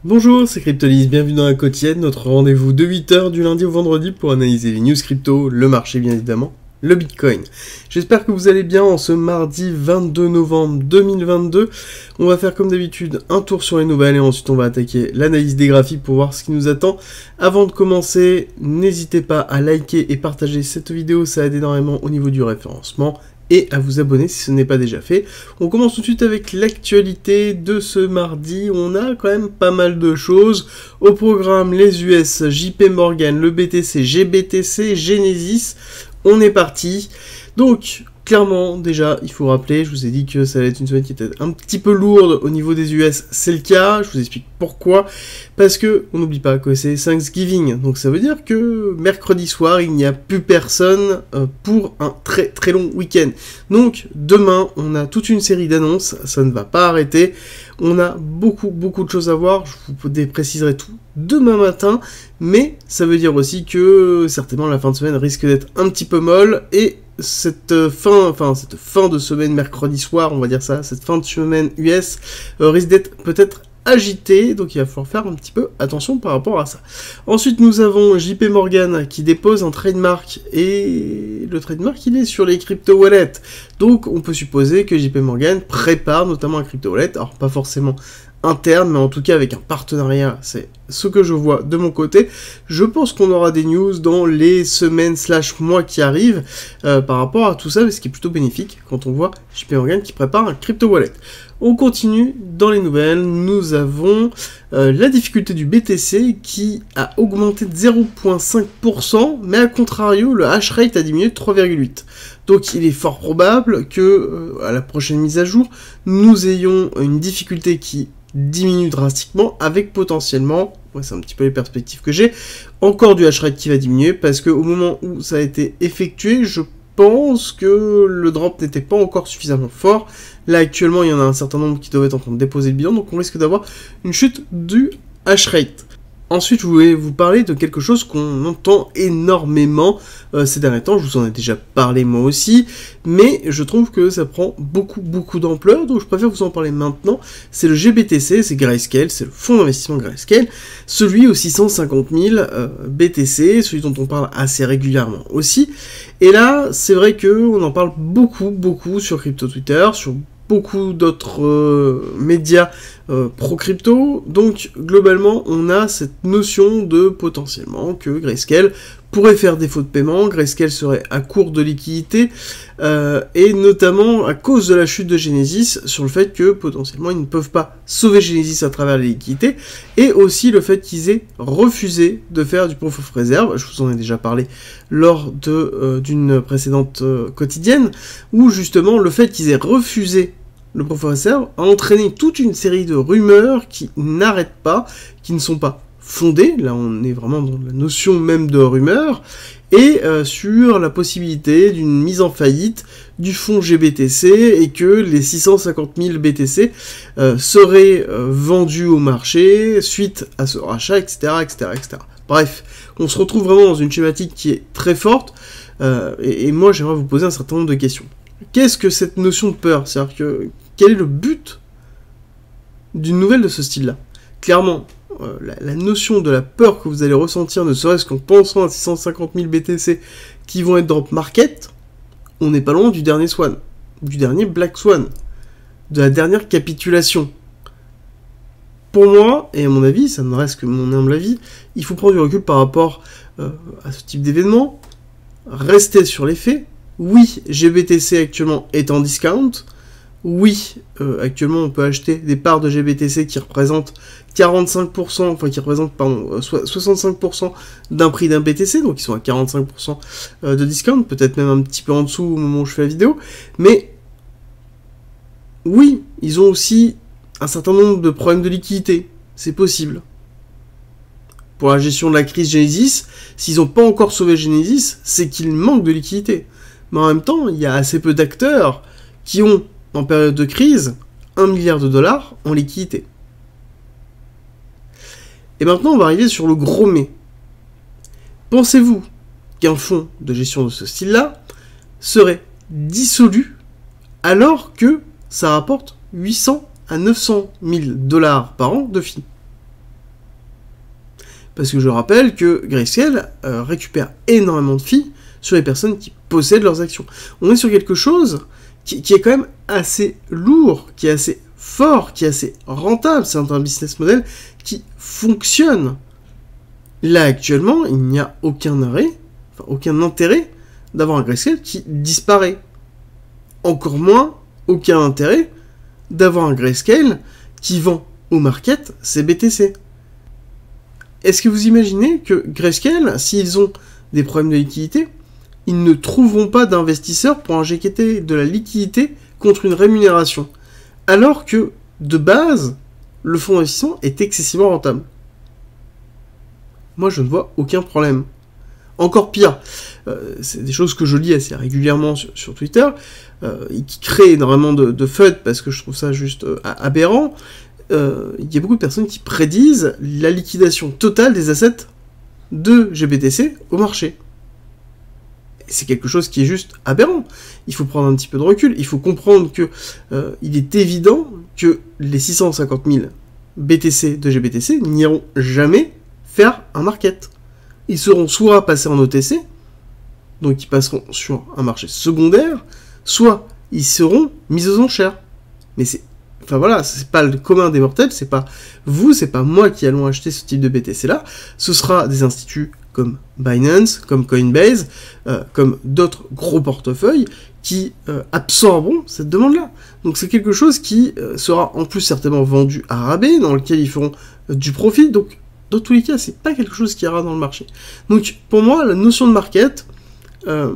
Bonjour, c'est Cryptolis, bienvenue dans la quotidienne, notre rendez-vous de 8h du lundi au vendredi pour analyser les news crypto, le marché bien évidemment, le Bitcoin. J'espère que vous allez bien en ce mardi 22 novembre 2022. On va faire comme d'habitude un tour sur les nouvelles et ensuite on va attaquer l'analyse des graphiques pour voir ce qui nous attend. Avant de commencer, n'hésitez pas à liker et partager cette vidéo, ça aide énormément au niveau du référencement. Et à vous abonner si ce n'est pas déjà fait. On commence tout de suite avec l'actualité de ce mardi. On a quand même pas mal de choses. Au programme, les US, JP Morgan, le BTC, GBTC, Genesis. On est parti. Donc, clairement, déjà, il faut rappeler, je vous ai dit que ça allait être une semaine qui était un petit peu lourde au niveau des US, c'est le cas, je vous explique pourquoi, parce que, on n'oublie pas que c'est Thanksgiving, donc ça veut dire que mercredi soir, il n'y a plus personne pour un très très long week-end. Donc, demain, on a toute une série d'annonces, ça ne va pas arrêter, on a beaucoup de choses à voir, je vous préciserai tout demain matin, mais ça veut dire aussi que, certainement, la fin de semaine risque d'être un petit peu molle, et cette fin de semaine mercredi soir, on va dire ça, cette fin de semaine US risque d'être peut-être agitée, donc il va falloir faire un petit peu attention par rapport à ça. Ensuite, nous avons JP Morgan qui dépose un trademark, et le trademark il est sur les crypto wallets. Donc on peut supposer que JP Morgan prépare notamment un crypto wallet, alors pas forcément interne, mais en tout cas avec un partenariat, c'est ce que je vois de mon côté. Je pense qu'on aura des news dans les semaines / mois qui arrivent par rapport à tout ça, ce qui est plutôt bénéfique quand on voit JP Morgan qui prépare un crypto wallet. On continue dans les nouvelles, nous avons la difficulté du BTC qui a augmenté de 0,5%, mais à contrario, le hash rate a diminué de 3,8%. Donc il est fort probable que, à la prochaine mise à jour, nous ayons une difficulté qui diminue drastiquement, avec potentiellement, c'est un petit peu les perspectives que j'ai, encore du hash rate qui va diminuer, parce qu'au moment où ça a été effectué, je pense que le drop n'était pas encore suffisamment fort. Là actuellement il y en a un certain nombre qui doivent être en train de déposer le bilan, donc on risque d'avoir une chute du hash rate. Ensuite, je voulais vous parler de quelque chose qu'on entend énormément ces derniers temps, je vous en ai déjà parlé moi aussi, mais je trouve que ça prend beaucoup d'ampleur, donc je préfère vous en parler maintenant. C'est le GBTC, c'est Grayscale, c'est le fonds d'investissement Grayscale, celui aux 650 000 BTC, celui dont on parle assez régulièrement aussi. Et là, c'est vrai qu'on en parle beaucoup sur Crypto Twitter, sur beaucoup d'autres médias pro-crypto, donc globalement on a cette notion de potentiellement que Grayscale pourrait faire défaut de paiement, Grayscale serait à court de liquidité, et notamment à cause de la chute de Genesis, sur le fait que potentiellement ils ne peuvent pas sauver Genesis à travers les liquidités, et aussi le fait qu'ils aient refusé de faire du proof of reserve, je vous en ai déjà parlé lors d'une précédente quotidienne, où justement le fait qu'ils aient refusé le proof of reserve a entraîné toute une série de rumeurs qui n'arrêtent pas, qui ne sont pas fondées, là on est vraiment dans la notion même de rumeurs, et sur la possibilité d'une mise en faillite du fonds GBTC, et que les 650 000 BTC seraient vendus au marché suite à ce rachat, etc. Bref, on se retrouve vraiment dans une schématique qui est très forte, et moi j'aimerais vous poser un certain nombre de questions. Qu'est-ce que cette notion de peur? C'est-à-dire que, quel est le but d'une nouvelle de ce style-là? Clairement, la notion de la peur que vous allez ressentir, ne serait-ce qu'en pensant à 650 000 BTC qui vont être drop market, on n'est pas loin du dernier Swan, du dernier Black Swan, de la dernière capitulation. Pour moi, et à mon avis, ça ne reste que mon humble avis, il faut prendre du recul par rapport à ce type d'événement, rester sur les faits. Oui, GBTC actuellement est en discount. Oui, actuellement on peut acheter des parts de GBTC qui représentent 45%, enfin qui représentent, 65% d'un prix d'un BTC, donc ils sont à 45% de discount, peut-être même un petit peu en dessous au moment où je fais la vidéo, mais oui, ils ont aussi un certain nombre de problèmes de liquidité, c'est possible. Pour la gestion de la crise Genesis, s'ils n'ont pas encore sauvé Genesis, c'est qu'ils manquent de liquidité. Mais en même temps, il y a assez peu d'acteurs qui ont, en période de crise, 1 milliard de dollars en liquidité. Et maintenant, on va arriver sur le gros mais. Pensez-vous qu'un fonds de gestion de ce style-là serait dissolu alors que ça rapporte 800 à 900 000 $ par an de FII? Parce que je rappelle que Grayscale récupère énormément de fees sur les personnes qui possèdent leurs actions. On est sur quelque chose qui est quand même assez lourd, qui est assez fort, qui est assez rentable. C'est un business model qui fonctionne. Là, actuellement, il n'y a aucun intérêt d'avoir un Grayscale qui disparaît. Encore moins, aucun intérêt d'avoir un Grayscale qui vend au market ses BTC. Est-ce que vous imaginez que Grayscale, s'ils ont des problèmes de liquidité, ils ne trouveront pas d'investisseurs pour injecter de la liquidité contre une rémunération, alors que, de base, le fonds d'investissement est excessivement rentable? Moi, je ne vois aucun problème. Encore pire, c'est des choses que je lis assez régulièrement sur Twitter, et qui créent énormément de FUD, parce que je trouve ça juste aberrant. Il y a beaucoup de personnes qui prédisent la liquidation totale des assets de GBTC au marché. Et c'est quelque chose qui est juste aberrant. Il faut prendre un petit peu de recul, il faut comprendre que il est évident que les 650 000 BTC de GBTC n'iront jamais faire un market. Ils seront soit passés en OTC, donc ils passeront sur un marché secondaire, soit ils seront mis aux enchères. Mais c'est pas le commun des mortels, c'est pas vous, c'est pas moi qui allons acheter ce type de BTC là, ce sera des instituts comme Binance, comme Coinbase, comme d'autres gros portefeuilles qui absorberont cette demande-là. Donc c'est quelque chose qui sera en plus certainement vendu à rabais, dans lequel ils feront du profit, donc dans tous les cas, c'est pas quelque chose qui ira dans le marché. Donc pour moi, la notion de market, elle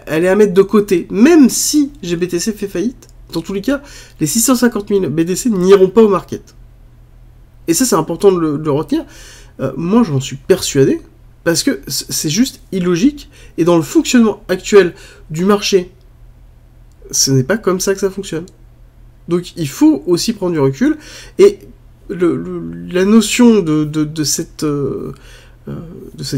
est à mettre de côté, même si GBTC fait faillite. Dans tous les cas, les 650 000 BTC n'iront pas au market. Et ça, c'est important de le retenir. Moi, j'en suis persuadé, parce que c'est juste illogique, et dans le fonctionnement actuel du marché, ce n'est pas comme ça que ça fonctionne. Donc, il faut aussi prendre du recul, et la notion de cette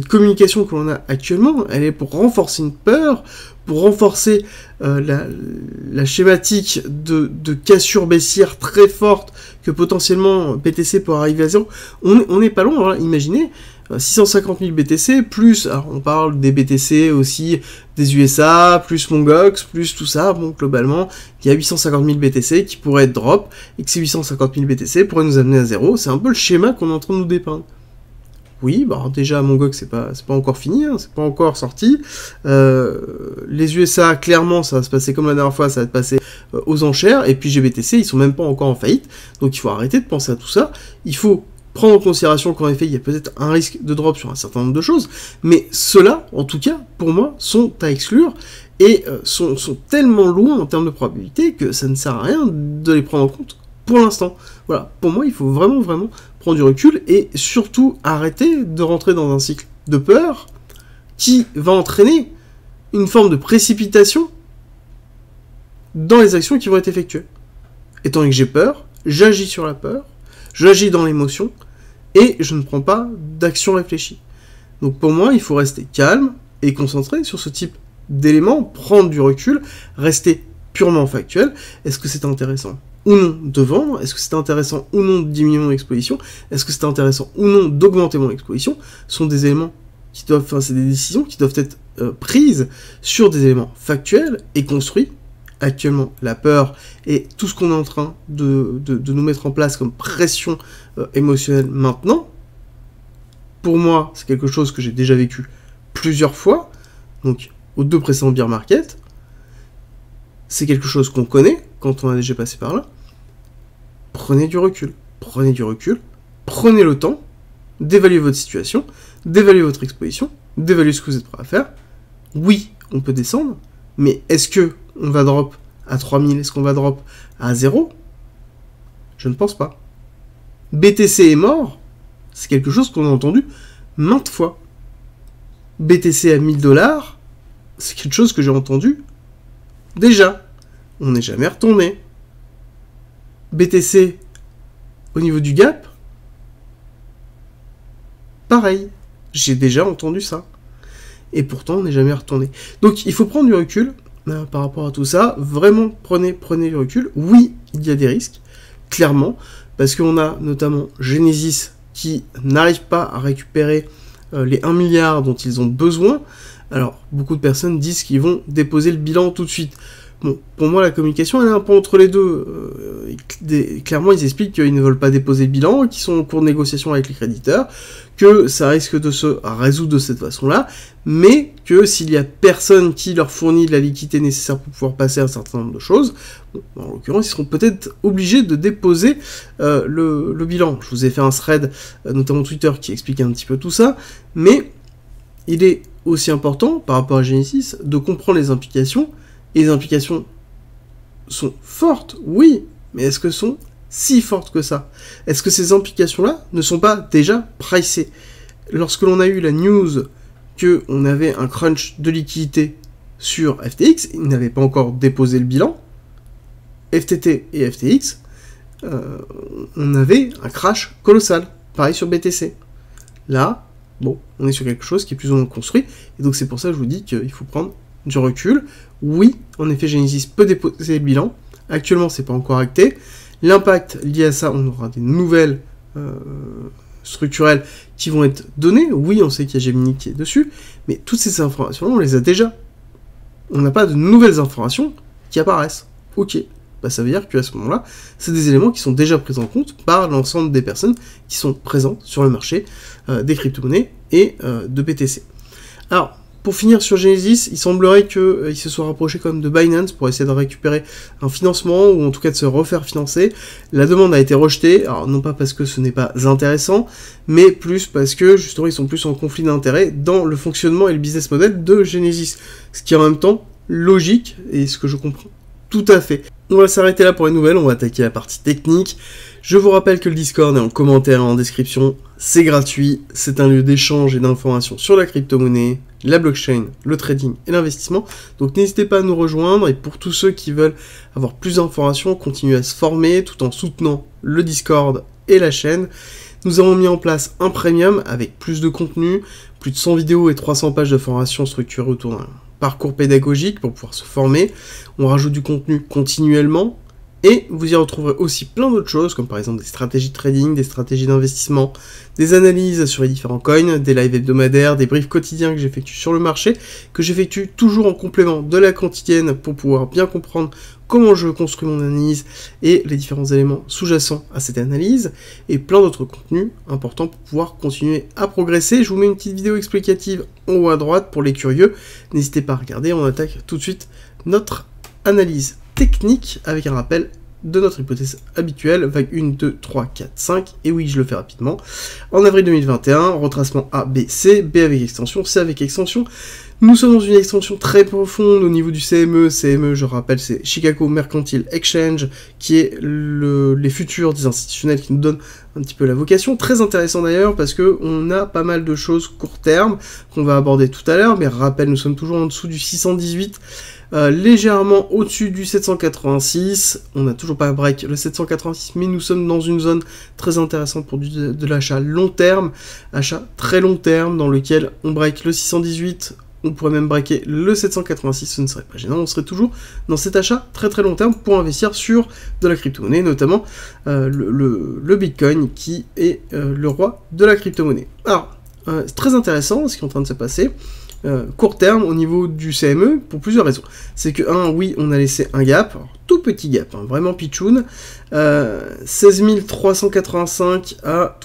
communication que l'on a actuellement, elle est pour renforcer une peur, pour renforcer la schématique de cassure baissière très forte que potentiellement BTC peut arriver à zéro. On n'est pas loin, voilà, imaginez 650 000 BTC, plus, alors on parle des BTC aussi, des USA, plus Mongox, plus tout ça, bon, globalement, il y a 850 000 BTC qui pourraient être drop, et que ces 850 000 BTC pourraient nous amener à zéro. C'est un peu le schéma qu'on est en train de nous dépeindre. Oui, bah déjà Mongox c'est pas encore fini, hein, c'est pas encore sorti. Les USA, clairement, ça va se passer comme la dernière fois, ça va se passer aux enchères, et puis GBTC, ils sont même pas encore en faillite, donc il faut arrêter de penser à tout ça. Il faut prendre en considération qu'en effet, il y a peut-être un risque de drop sur un certain nombre de choses, mais ceux-là, en tout cas, pour moi, sont à exclure, et sont tellement loin en termes de probabilité que ça ne sert à rien de les prendre en compte pour l'instant. Voilà, pour moi, il faut vraiment prendre du recul, et surtout arrêter de rentrer dans un cycle de peur qui va entraîner une forme de précipitation dans les actions qui vont être effectuées. Étant donné que j'ai peur, j'agis sur la peur, j'agis dans l'émotion, et je ne prends pas d'action réfléchie. Donc pour moi, il faut rester calme et concentré sur ce type d'éléments, prendre du recul, rester purement factuel. Est-ce que c'est intéressant ou non de vendre? Est-ce que c'est intéressant ou non de diminuer mon exposition? Est-ce que c'est intéressant ou non d'augmenter mon exposition? Ce sont des éléments qui doivent, c'est des décisions qui doivent être prises sur des éléments factuels et construits. Actuellement, la peur et tout ce qu'on est en train de nous mettre en place comme pression émotionnelle maintenant, pour moi, c'est quelque chose que j'ai déjà vécu plusieurs fois, donc aux 2 précédents bear market. C'est quelque chose qu'on connaît quand on a déjà passé par là. Prenez du recul, prenez le temps d'évaluer votre situation, d'évaluer votre exposition, d'évaluer ce que vous êtes prêt à faire. Oui, on peut descendre, mais est-ce que on va drop à 3000? Est-ce qu'on va drop à 0? Je ne pense pas. BTC est mort, c'est quelque chose qu'on a entendu maintes fois. BTC à 1000 $, c'est quelque chose que j'ai entendu déjà. On n'est jamais retourné. BTC au niveau du gap, pareil. J'ai déjà entendu ça. Et pourtant, on n'est jamais retourné. Donc, il faut prendre du recul par rapport à tout ça. Vraiment, prenez du recul. Oui, il y a des risques, clairement, parce qu'on a notamment Genesis qui n'arrivent pas à récupérer les 1 milliard dont ils ont besoin, alors beaucoup de personnes disent qu'ils vont déposer le bilan tout de suite. Bon, pour moi, la communication, elle est un peu entre les deux. Clairement, ils expliquent qu'ils ne veulent pas déposer le bilan, qu'ils sont en cours de négociation avec les créditeurs, que ça risque de se résoudre de cette façon-là, mais que s'il y a personne qui leur fournit de la liquidité nécessaire pour pouvoir passer un certain nombre de choses, bon, en l'occurrence, ils seront peut-être obligés de déposer le bilan. Je vous ai fait un thread, notamment Twitter, qui explique un petit peu tout ça, mais il est aussi important, par rapport à Genesis, de comprendre les implications. Et les implications sont fortes, oui, mais est-ce que sont si fortes que ça? Est-ce que ces implications-là ne sont pas déjà pricées? Lorsque l'on a eu la news qu'on avait un crunch de liquidité sur FTX, ils n'avaient pas encore déposé le bilan, FTT et FTX, on avait un crash colossal, pareil sur BTC. Là, bon, on est sur quelque chose qui est plus ou moins construit, et donc c'est pour ça que je vous dis qu'il faut prendre du recul. Oui, en effet, Genesis peut déposer le bilan. Actuellement, c'est pas encore acté. L'impact lié à ça, on aura des nouvelles structurelles qui vont être données. Oui, on sait qu'il y a Gemini qui est dessus, mais toutes ces informations, on les a déjà. On n'a pas de nouvelles informations qui apparaissent. Ok, bah, ça veut dire qu'à ce moment-là, c'est des éléments qui sont déjà pris en compte par l'ensemble des personnes qui sont présentes sur le marché des crypto-monnaies et de BTC. Alors, pour finir sur Genesis, il semblerait qu'il se soit rapproché quand même de Binance pour essayer de récupérer un financement, ou en tout cas de se refaire financer. La demande a été rejetée, alors non pas parce que ce n'est pas intéressant, mais plus parce que justement ils sont plus en conflit d'intérêts dans le fonctionnement et le business model de Genesis. Ce qui est en même temps logique, et ce que je comprends tout à fait. On va s'arrêter là pour les nouvelles, on va attaquer la partie technique. Je vous rappelle que le Discord est en commentaire et en description, c'est gratuit, c'est un lieu d'échange et d'information sur la crypto-monnaie, la blockchain, le trading et l'investissement. Donc n'hésitez pas à nous rejoindre, et pour tous ceux qui veulent avoir plus d'informations, continuer à se former tout en soutenant le Discord et la chaîne, nous avons mis en place un premium avec plus de contenu, plus de 100 vidéos et 300 pages de formation structurées autour d'un parcours pédagogique pour pouvoir se former. On rajoute du contenu continuellement, et vous y retrouverez aussi plein d'autres choses, comme par exemple des stratégies de trading, des stratégies d'investissement, des analyses sur les différents coins, des lives hebdomadaires, des briefs quotidiens que j'effectue sur le marché, que j'effectue toujours en complément de la quotidienne pour pouvoir bien comprendre comment je construis mon analyse et les différents éléments sous-jacents à cette analyse, et plein d'autres contenus importants pour pouvoir continuer à progresser. Je vous mets une petite vidéo explicative en haut à droite pour les curieux, n'hésitez pas à regarder. On attaque tout de suite notre analyse technique avec un rappel de notre hypothèse habituelle, vague 1, 2, 3, 4, 5, et oui, je le fais rapidement. En avril 2021, retracement A, B, C, B avec extension, C avec extension. Nous sommes dans une extension très profonde au niveau du CME. CME, je rappelle, c'est Chicago Mercantile Exchange, qui est les futurs des institutionnels qui nous donnent un petit peu la vocation. Très intéressant d'ailleurs, parce que on a pas mal de choses court terme qu'on va aborder tout à l'heure, mais rappel, nous sommes toujours en dessous du 618, légèrement au-dessus du 786, on n'a toujours pas break le 786, mais nous sommes dans une zone très intéressante pour de l'achat long terme, achat très long terme, dans lequel on break le 618, on pourrait même breaker le 786, ce ne serait pas gênant, on serait toujours dans cet achat très très long terme pour investir sur de la crypto-monnaie, notamment le Bitcoin, qui est le roi de la crypto-monnaie. Alors, c'est très intéressant ce qui est en train de se passer. Court terme au niveau du CME pour plusieurs raisons. C'est que, oui, on a laissé un gap, alors, tout petit gap, hein, vraiment pitchoun, 16 385 à,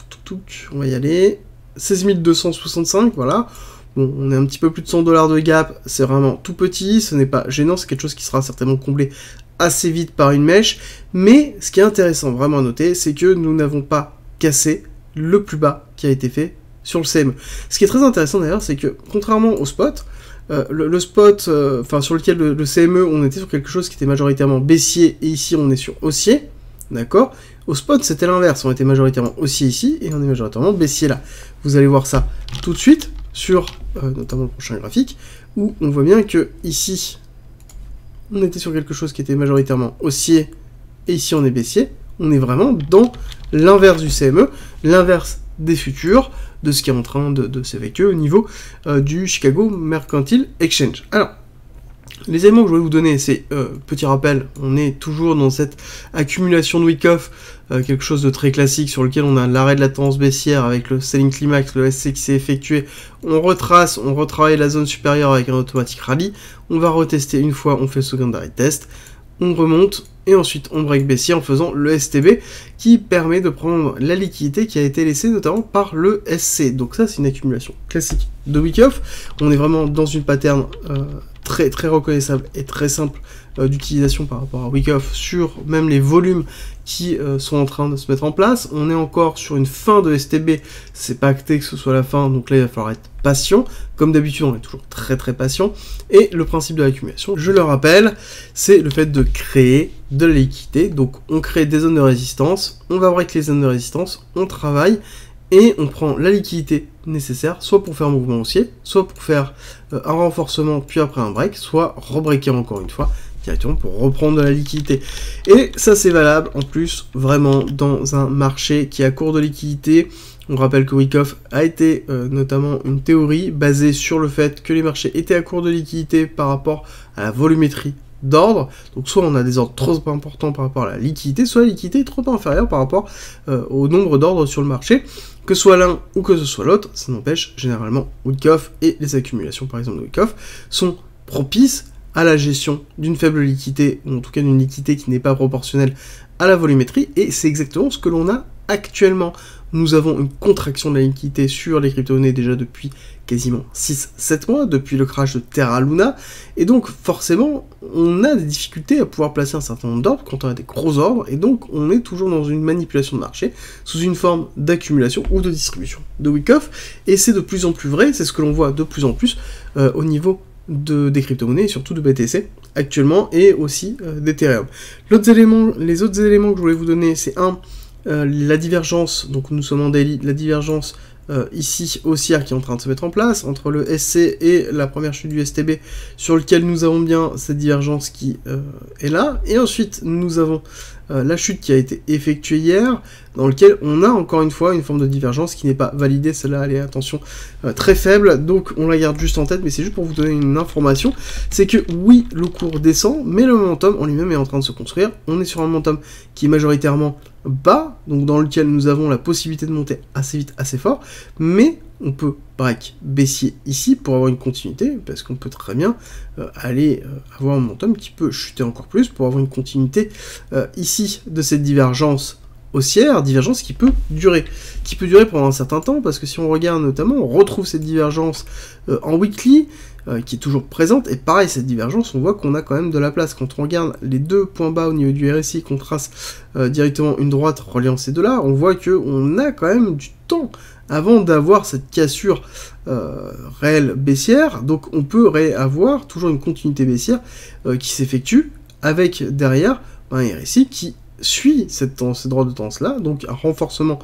on va y aller, 16 265, voilà. Bon, on est un petit peu plus de $100 de gap, c'est vraiment tout petit, ce n'est pas gênant, c'est quelque chose qui sera certainement comblé assez vite par une mèche, mais ce qui est intéressant vraiment à noter, c'est que nous n'avons pas cassé le plus bas qui a été fait sur le CME. Ce qui est très intéressant d'ailleurs, c'est que contrairement au spot, le spot, sur lequel le CME, on était sur quelque chose qui était majoritairement baissier, et ici on est sur haussier, d'accord? Au spot, c'était l'inverse, on était majoritairement haussier ici, et on est majoritairement baissier là. Vous allez voir ça tout de suite, sur notamment le prochain graphique, où on voit bien que ici, on était sur quelque chose qui était majoritairement haussier, et ici on est baissier. On est vraiment dans l'inverse du CME, l'inverse des futurs, de ce qui est en train de s'effectuer au niveau du Chicago Mercantile Exchange. Alors, Les éléments que je voulais vous donner, c'est, petit rappel, on est toujours dans cette accumulation de Wyckoff, quelque chose de très classique sur lequel on a l'arrêt de la tendance baissière avec le selling climax, le SC qui s'est effectué, on retrace, on retravaille la zone supérieure avec un automatic rally, on va retester une fois, on fait le secondary test, on remonte, et ensuite on break baissier en faisant le STB qui permet de prendre la liquidité qui a été laissée notamment par le SC. Donc ça c'est une accumulation classique de Wyckoff, on est vraiment dans une pattern très très reconnaissable et très simple d'utilisation par rapport à Wyckoff sur même les volumes qui sont en train de se mettre en place. On est encore sur une fin de STB, c'est pas acté que ce soit la fin, donc là il va falloir être patient. Comme d'habitude, on est toujours très très patient. Et le principe de l'accumulation, je le rappelle, c'est le fait de créer de la liquidité. Donc on crée des zones de résistance, on va break les zones de résistance, on travaille, et on prend la liquidité nécessaire, soit pour faire un mouvement haussier, soit pour faire un renforcement, puis après un break, soit rebreaker encore une fois, directement pour reprendre de la liquidité. Et ça c'est valable en plus vraiment dans un marché qui est à court de liquidité. On rappelle que Wyckoff a été notamment une théorie basée sur le fait que les marchés étaient à court de liquidité par rapport à la volumétrie d'ordre, donc soit on a des ordres trop importants par rapport à la liquidité, soit la liquidité est trop inférieure par rapport au nombre d'ordres sur le marché, que ce soit l'un ou que ce soit l'autre, ça n'empêche généralement Wyckoff et les accumulations par exemple de Wyckoff sont propices à la gestion d'une faible liquidité, ou en tout cas d'une liquidité qui n'est pas proportionnelle à la volumétrie, et c'est exactement ce que l'on a actuellement. Nous avons une contraction de la liquidité sur les crypto-monnaies déjà depuis quasiment 6-7 mois, depuis le crash de Terra Luna, et donc forcément, on a des difficultés à pouvoir placer un certain nombre d'ordres quand on a des gros ordres, et donc on est toujours dans une manipulation de marché, sous une forme d'accumulation ou de distribution de Wyckoff, et c'est de plus en plus vrai, c'est ce que l'on voit de plus en plus au niveau des crypto-monnaies, et surtout de BTC actuellement, et aussi d'Ethereum. Les autres éléments que je voulais vous donner, c'est la divergence, donc nous sommes en daily, la divergence ici haussière qui est en train de se mettre en place entre le SC et la première chute du STB sur lequel nous avons bien cette divergence qui est là, et ensuite nous avons la chute qui a été effectuée hier, dans lequel on a encore une fois une forme de divergence qui n'est pas validée, celle-là elle est, attention, très faible, donc on la garde juste en tête, mais c'est juste pour vous donner une information, c'est que oui, le cours descend, mais le momentum en lui-même est en train de se construire, on est sur un momentum qui est majoritairement bas, donc dans lequel nous avons la possibilité de monter assez vite, assez fort, mais on peut break baissier ici pour avoir une continuité, parce qu'on peut très bien aller avoir un momentum qui peut chuter encore plus pour avoir une continuité ici de cette divergence haussière, divergence qui peut durer pendant un certain temps, parce que si on regarde notamment, on retrouve cette divergence en weekly, qui est toujours présente, et pareil, cette divergence, on voit qu'on a quand même de la place. Quand on regarde les deux points bas au niveau du RSI, qu'on trace directement une droite reliant ces deux-là, on voit qu'on a quand même du temps avant d'avoir cette cassure réelle baissière, donc on peut avoir toujours une continuité baissière qui s'effectue, avec derrière un RSI qui suit cette droite de tendance-là, donc un renforcement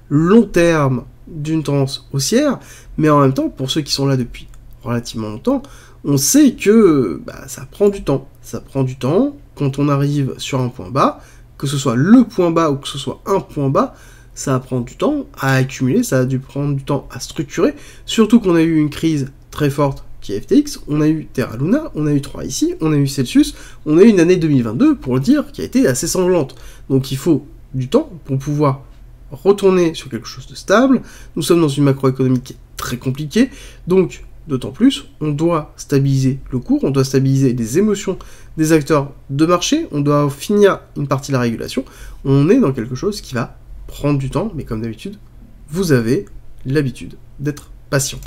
long terme d'une tendance haussière, mais en même temps, pour ceux qui sont là depuis relativement longtemps, on sait que ça prend du temps. Ça prend du temps quand on arrive sur un point bas, que ce soit le point bas ou que ce soit un point bas, ça va prendre du temps à accumuler, ça a dû prendre du temps à structurer, surtout qu'on a eu une crise très forte qui est FTX, on a eu Terra Luna, on a eu 3 ici, on a eu Celsius, on a eu une année 2022, pour le dire, qui a été assez sanglante. Donc il faut du temps pour pouvoir retourner sur quelque chose de stable. Nous sommes dans une macroéconomie qui est très compliquée, donc d'autant plus, on doit stabiliser le cours, on doit stabiliser les émotions des acteurs de marché, on doit finir une partie de la régulation, on est dans quelque chose qui va prendre du temps, mais comme d'habitude, vous avez l'habitude d'être patient.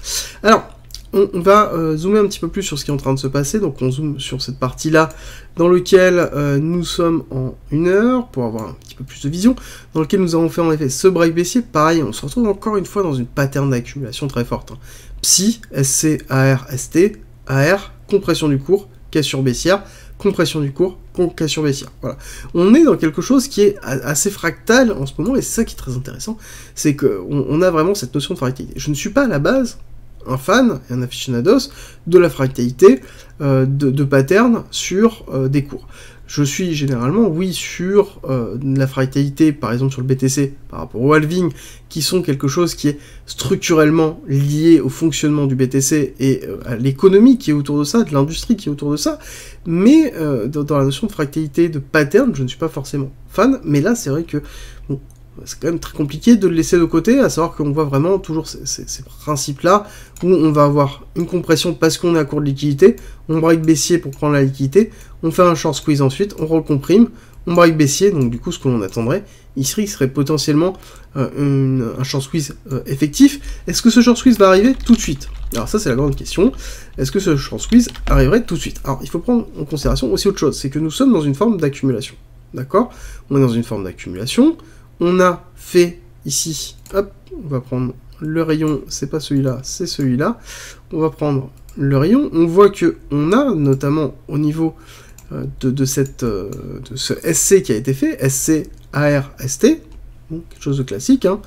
Alors, on va zoomer un petit peu plus sur ce qui est en train de se passer, donc on zoome sur cette partie-là, dans lequel nous sommes en 1 heure, pour avoir un petit peu plus de vision, dans lequel nous avons fait en effet ce break baissier, pareil, on se retrouve encore une fois dans une pattern d'accumulation très forte. Psi, SC, AR, ST, AR, compression du cours, cassure baissière, compression du cours, cassure baissière. Voilà. On est dans quelque chose qui est assez fractal en ce moment, et c'est ça qui est très intéressant, c'est qu'on a vraiment cette notion de fractalité. Je ne suis pas à la base un fan et un aficionados de la fractalité de pattern sur des cours. je suis généralement, oui, sur la fractalité, par exemple sur le BTC, par rapport au halving, qui sont quelque chose qui est structurellement lié au fonctionnement du BTC et à l'économie qui est autour de ça, de l'industrie qui est autour de ça, mais dans la notion de fractalité, de pattern, je ne suis pas forcément fan, mais là, c'est vrai que, bon, c'est quand même très compliqué de le laisser de côté, à savoir qu'on voit vraiment toujours ces principes-là, où on va avoir une compression parce qu'on est à court de liquidité, on break baissier pour prendre la liquidité, on fait un short squeeze ensuite, on recomprime, on break baissier, donc du coup ce que l'on attendrait, ici serait potentiellement un short squeeze effectif. Est-ce que ce short squeeze va arriver tout de suite? Alors ça c'est la grande question, est-ce que ce short squeeze arriverait tout de suite? Alors il faut prendre en considération aussi autre chose, c'est que nous sommes dans une forme d'accumulation, d'accord? On est dans une forme d'accumulation. On a fait ici, hop, on va prendre le rayon, c'est pas celui-là, c'est celui-là. On va prendre le rayon. On voit que on a notamment au niveau de ce SC qui a été fait, SC, AR, ST, bon, quelque chose de classique, hein.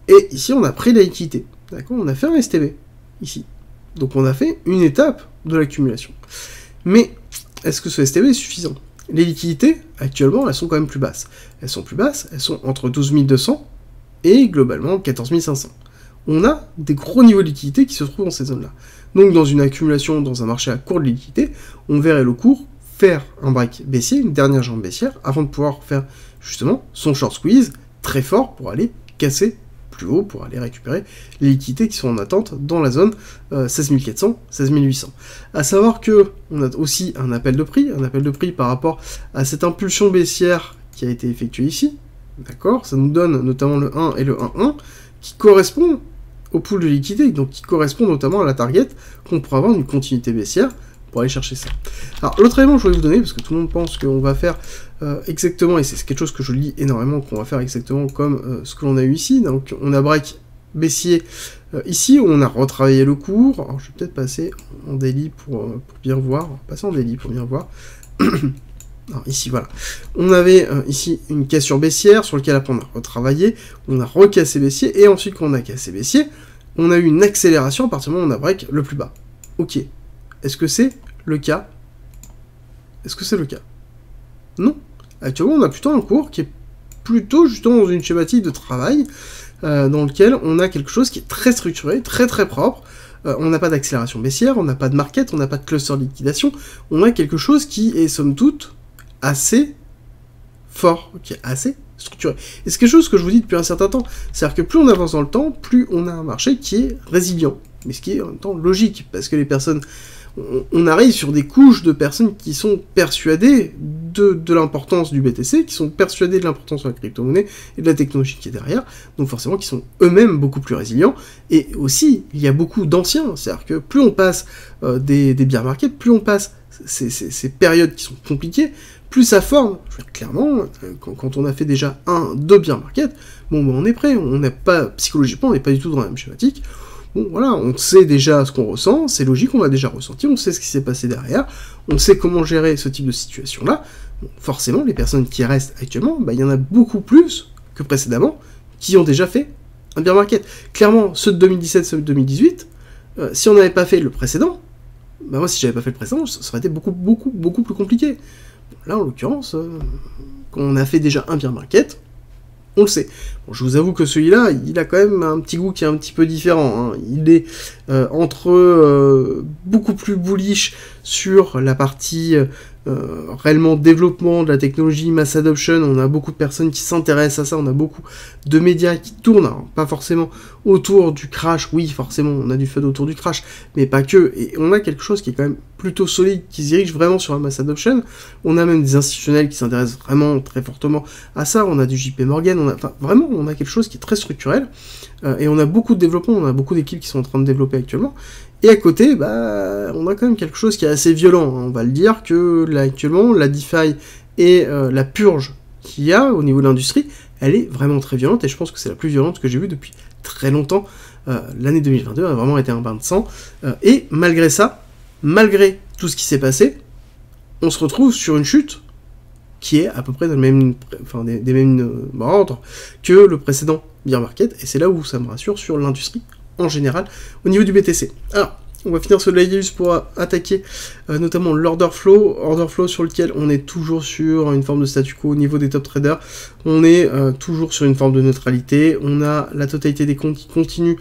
Et ici on a pris la liquidité, d'accord? On a fait un STB, ici. Donc on a fait une étape de l'accumulation. Mais est-ce que ce STB est suffisant? Les liquidités, actuellement, elles sont quand même plus basses. Elles sont plus basses, elles sont entre 12 200 et globalement 14 500. On a des gros niveaux de liquidité qui se trouvent dans ces zones-là. Donc dans une accumulation, dans un marché à court de liquidité, on verrait le cours faire un break baissier, une dernière jambe baissière, avant de pouvoir faire justement son short squeeze très fort pour aller casser plus haut, pour aller récupérer les liquidités qui sont en attente dans la zone 16 400, 16 800. À savoir que on a aussi un appel de prix par rapport à cette impulsion baissière qui a été effectuée ici, d'accord? Ça nous donne notamment le 1 et le 1-1 qui correspondent au pool de liquidité, donc qui correspondent notamment à la target qu'on pourra avoir une continuité baissière pour aller chercher ça. Alors l'autre élément que je voulais vous donner, parce que tout le monde pense qu'on va faire exactement, et c'est quelque chose que je lis énormément, qu'on va faire exactement comme ce que l'on a eu ici, donc on a break baissier ici, où on a retravaillé le cours. Alors je vais peut-être passer en daily pour bien voir, passer en daily pour bien voir. Alors, ici, voilà. On avait ici une cassure baissière sur laquelle après on a retravaillé, on a recassé baissier, et ensuite quand on a cassé baissier, on a eu une accélération à partir du moment où on a break le plus bas. Ok. Est-ce que c'est le cas? Est-ce que c'est le cas? Non. Actuellement, on a plutôt un cours qui est plutôt justement dans une schématique de travail dans lequel on a quelque chose qui est très structuré, très très propre. On n'a pas d'accélération baissière, on n'a pas de market, on n'a pas de cluster de liquidation. On a quelque chose qui est somme toute assez fort, qui est assez structuré. Et c'est quelque chose que je vous dis depuis un certain temps. C'est-à-dire que plus on avance dans le temps, plus on a un marché qui est résilient. Mais ce qui est en même temps logique, parce que les personnes... On arrive sur des couches de personnes qui sont persuadées de l'importance du BTC, qui sont persuadées de l'importance de la crypto-monnaie et de la technologie qui est derrière, donc forcément qui sont eux-mêmes beaucoup plus résilients, et aussi, il y a beaucoup d'anciens, c'est-à-dire que plus on passe des bear markets, plus on passe ces périodes qui sont compliquées, plus ça forme. Je veux dire, clairement, quand on a fait déjà 2 bear markets, bon, ben, on est prêt, on n'est pas, psychologiquement, on n'est pas du tout dans la même schématique. Bon, voilà, on sait déjà ce qu'on ressent, c'est logique, on l'a déjà ressenti, on sait ce qui s'est passé derrière, on sait comment gérer ce type de situation-là. Bon, forcément, les personnes qui restent actuellement, bah, il y en a beaucoup plus que précédemment qui ont déjà fait un bear market. Clairement, ceux de 2017, ceux de 2018, si on n'avait pas fait le précédent, bah moi, si j'avais pas fait le précédent, ça aurait été beaucoup plus compliqué. Bon, là, en l'occurrence, quand on a fait déjà un bear market, on le sait. Bon, je vous avoue que celui-là, il a quand même un petit goût qui est un petit peu différent, hein. Il est entre beaucoup plus bullish sur la partie réellement développement de la technologie, mass adoption. On a beaucoup de personnes qui s'intéressent à ça, on a beaucoup de médias qui tournent, alors, pas forcément autour du crash, oui forcément on a du FUD autour du crash, mais pas que, et on a quelque chose qui est quand même plutôt solide, qui se dirige vraiment sur la mass adoption. On a même des institutionnels qui s'intéressent vraiment très fortement à ça, on a du JP Morgan, enfin vraiment on a quelque chose qui est très structurel, et on a beaucoup de développement, on a beaucoup d'équipes qui sont en train de développer actuellement. Et à côté, bah, on a quand même quelque chose qui est assez violent, hein. On va le dire que là actuellement, la DeFi et la purge qu'il y a au niveau de l'industrie, elle est vraiment très violente, et je pense que c'est la plus violente que j'ai vue depuis très longtemps. L'année 2022 a vraiment été un bain de sang, et malgré ça, malgré tout ce qui s'est passé, on se retrouve sur une chute qui est à peu près dans le même, enfin, des mêmes ordres que le précédent bear market, et c'est là où ça me rassure sur l'industrie en général au niveau du BTC. Alors, On va finir ce laïus pour attaquer notamment l'order flow sur lequel on est toujours sur une forme de statu quo au niveau des top traders. On est toujours sur une forme de neutralité. On a la totalité des comptes qui continuent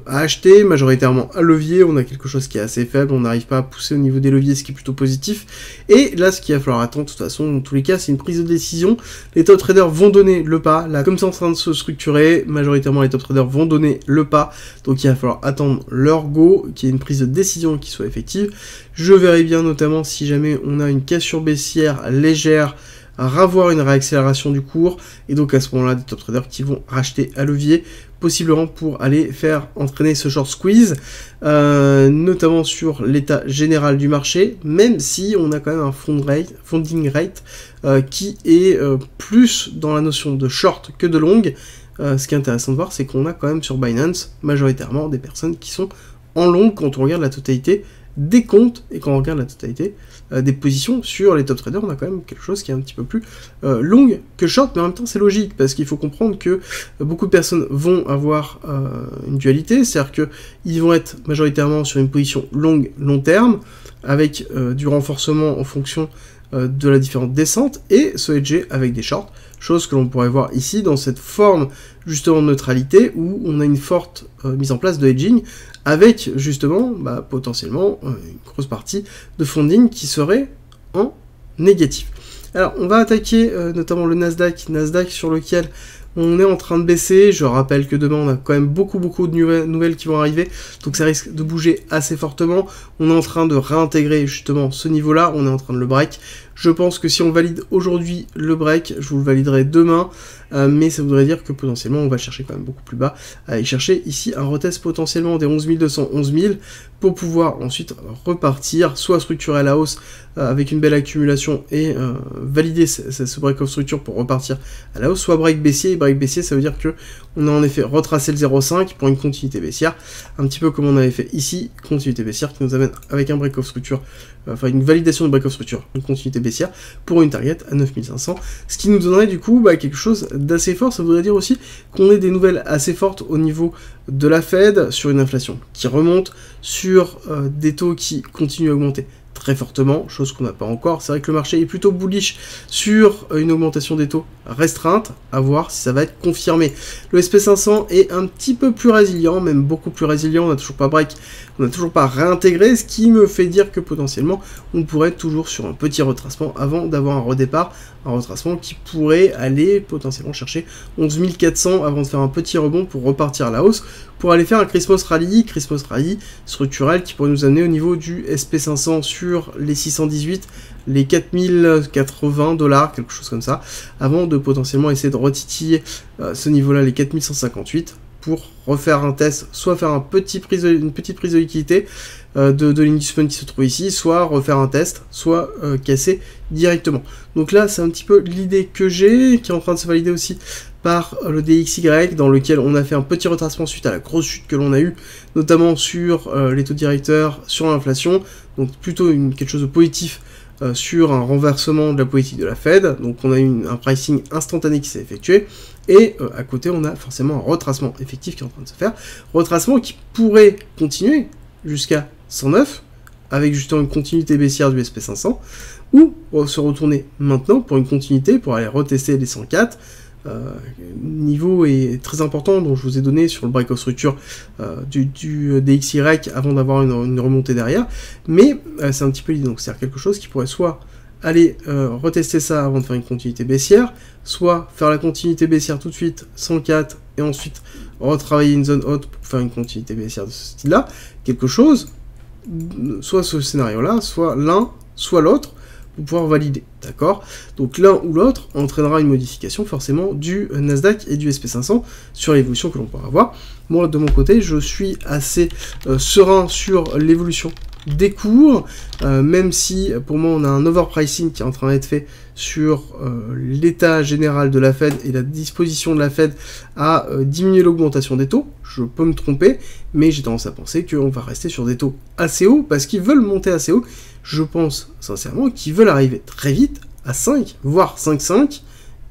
à acheter, majoritairement à levier. On a quelque chose qui est assez faible, on n'arrive pas à pousser au niveau des leviers, ce qui est plutôt positif. Et là, ce qu'il va falloir attendre, de toute façon, dans tous les cas, c'est une prise de décision. Les top traders vont donner le pas. Là, comme c'est en train de se structurer, majoritairement les top traders vont donner le pas. Donc il va falloir attendre leur go, qu'il y ait une prise de décision qui soit effective. Je verrai bien notamment si jamais on a une cassure baissière légère, à revoir une réaccélération du cours, et donc à ce moment-là, des top traders qui vont racheter à levier, possiblement pour aller faire entraîner ce short squeeze, notamment sur l'état général du marché, même si on a quand même un funding rate qui est plus dans la notion de short que de long. Ce qui est intéressant de voir, c'est qu'on a quand même sur Binance, majoritairement, des personnes qui sont en long quand on regarde la totalité des comptes, et quand on regarde la totalité des positions sur les top traders, on a quand même quelque chose qui est un petit peu plus long que short, mais en même temps c'est logique, parce qu'il faut comprendre que beaucoup de personnes vont avoir une dualité, c'est-à-dire qu'ils vont être majoritairement sur une position long terme, avec du renforcement en fonction de la différente descente, et se hedger avec des shorts, chose que l'on pourrait voir ici dans cette forme justement de neutralité, où on a une forte mise en place de hedging, avec justement potentiellement une grosse partie de funding qui serait en négatif. Alors on va attaquer notamment le Nasdaq sur lequel on est en train de baisser. Je rappelle que demain on a quand même beaucoup de nouvelles qui vont arriver, donc ça risque de bouger assez fortement. On est en train de réintégrer justement ce niveau là, on est en train de le break. Je pense que si on valide aujourd'hui le break, je vous le validerai demain, mais ça voudrait dire que potentiellement on va chercher quand même beaucoup plus bas, aller chercher ici un retest potentiellement des 11 200, 11 000, pour pouvoir ensuite repartir, soit structurer à la hausse avec une belle accumulation et valider ce break of structure pour repartir à la hausse, soit break baissier. Et break baissier, ça veut dire que on a en effet retracé le 0,5 pour une continuité baissière, un petit peu comme on avait fait ici, continuité baissière qui nous amène avec un break of structure, enfin une validation de break of structure, une continuité baissière pour une target à 9500, ce qui nous donnerait du coup quelque chose d'assez fort. Ça voudrait dire aussi qu'on ait des nouvelles assez fortes au niveau de la Fed, sur une inflation qui remonte, sur des taux qui continuent à augmenter très fortement, chose qu'on n'a pas encore. C'est vrai que le marché est plutôt bullish sur une augmentation des taux restreinte, à voir si ça va être confirmé. Le SP500 est un petit peu plus résilient, même beaucoup plus résilient, on n'a toujours pas break, on n'a toujours pas réintégré, ce qui me fait dire que potentiellement on pourrait être toujours sur un petit retracement avant d'avoir un redépart, un retracement qui pourrait aller potentiellement chercher 11 400 avant de faire un petit rebond pour repartir à la hausse, pour aller faire un Christmas Rally structurel qui pourrait nous amener au niveau du SP500 sur les 618, les 4080 $, quelque chose comme ça, avant de potentiellement essayer de retitiller ce niveau-là, les 4158, pour refaire un test, soit faire une petite prise de liquidité de l'indice qui se trouve ici, soit refaire un test, soit casser directement. Donc là, c'est un petit peu l'idée que j'ai, qui est en train de se valider aussi par le DXY, dans lequel on a fait un petit retracement suite à la grosse chute que l'on a eu, notamment sur les taux directeurs, sur l'inflation, donc plutôt quelque chose de positif sur un renversement de la politique de la Fed. Donc on a eu un pricing instantané qui s'est effectué, et à côté on a forcément un retracement effectif qui est en train de se faire, retracement qui pourrait continuer jusqu'à 109, avec justement une continuité baissière du SP500, ou se retourner maintenant pour une continuité, pour aller retester les 104, niveau est très important, dont je vous ai donné sur le break of structure du DXY avant d'avoir une remontée derrière, mais c'est un petit peu l'idée, donc c'est quelque chose qui pourrait soit aller retester ça avant de faire une continuité baissière, soit faire la continuité baissière tout de suite, 104, et ensuite retravailler une zone haute pour faire une continuité baissière de ce style-là, quelque chose, soit ce scénario-là, soit l'un, soit l'autre, pour pouvoir valider, d'accord? Donc l'un ou l'autre entraînera une modification forcément du Nasdaq et du SP500 sur l'évolution que l'on pourra avoir. Moi, de mon côté, je suis assez serein sur l'évolution des cours, même si pour moi on a un overpricing qui est en train d'être fait sur l'état général de la Fed et la disposition de la Fed à diminuer l'augmentation des taux. Je peux me tromper, mais j'ai tendance à penser qu'on va rester sur des taux assez hauts, parce qu'ils veulent monter assez haut. Je pense sincèrement qu'ils veulent arriver très vite à 5, voire 5,5,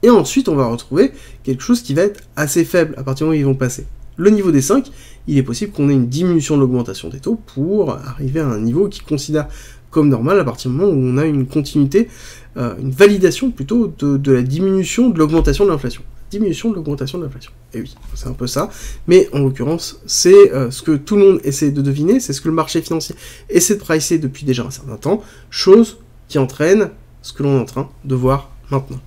et ensuite on va retrouver quelque chose qui va être assez faible à partir du moment où ils vont passer le niveau des 5, il est possible qu'on ait une diminution de l'augmentation des taux pour arriver à un niveau qui considère comme normal à partir du moment où on a une continuité, une validation plutôt de la diminution de l'augmentation de l'inflation. Diminution de l'augmentation de l'inflation. Et oui, c'est un peu ça, mais en l'occurrence, c'est ce que tout le monde essaie de deviner, c'est ce que le marché financier essaie de pricer depuis déjà un certain temps, chose qui entraîne ce que l'on est en train de voir maintenant.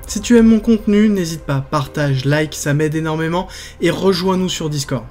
Si tu aimes mon contenu, n'hésite pas, partage, like, ça m'aide énormément, et rejoins-nous sur Discord.